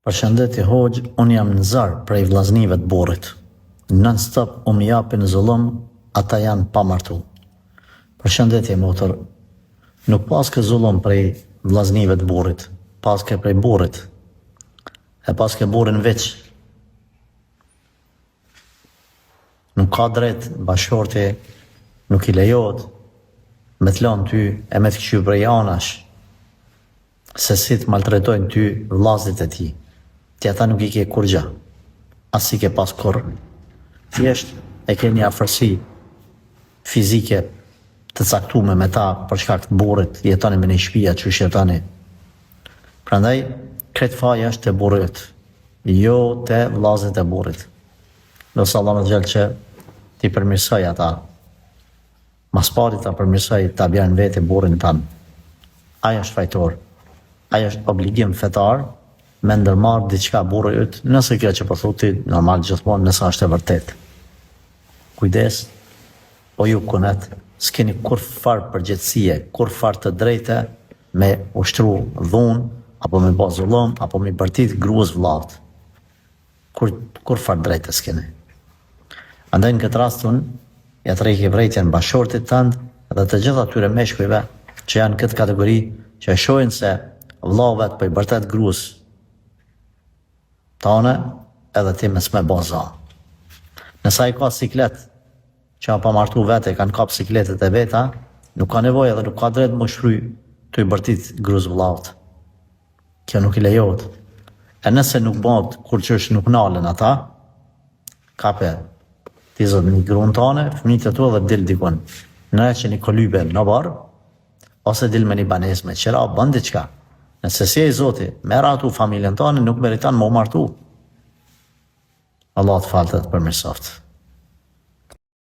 Përshëndetje hoxh, unë jam në zar prej vllaznive të burrit. Non-stop u më japin zullum, ata janë pa martu. Përshëndetje motër, nuk paske zullum prej vllaznive të burrit, paske prej burrit. E paske burrin veç. Nuk ka drejt bashorti, nuk i lejohet me të lanë ty e me të këshy prej anash, se si të maltretojnë ty vllazit e ti. Ti ata nuk i ke kur gja, as i ke pas kur. Thjesht e ke një afërsi fizike të caktume me ta për shkak të burrit, jetoni me një shtëpia që jetoni. Prandaj, kretë faja është të burrit, jo të vllazit e burrit. Nësë Allah në gjellë që ti përmirësoj ata, mas pari ta përmirësoj ta bjerën vete burrin tanë. Aja është fajtor, aja është obligim fetar me ndërmarrë diçka burri yt, nëse kjo që përthuti, normal gjithmonë nëse është e vërtet. Kujdes, o ju kunet, s'keni kur farë përgjithësie, kur farë të drejte me ushtru dhunë, apo me ba zullum, apo me bërtit gruas vllat. Kur farë drejte s'keni. Andaj në këtë rastun, ja të rejke vrejtjen bashortit tënd dhe të gjitha tyre meshkujve që janë këtë kategori që e shojnë se vllavet për i bërtet gruas tane edhe ti me s'me baza. Nësa i ka siklet që a pa martu vete, kanë kap sikletet e veta, nuk ka nevoj edhe nuk ka drejt më shfry të i bërtit gruas vllaut. Kjo nuk i lejohet. E nëse nuk bëhet kur që është nuk nalen ata, kape ti zot një gruan tane, fëmijët e tu edhe dil dikun. Në që një kolybe në barë, ose dil me një banes me qera, bën diçka. Nëse si e i zoti, mera atu familjen tane, nuk meritan më martu. Allah të faltet për mirësoft.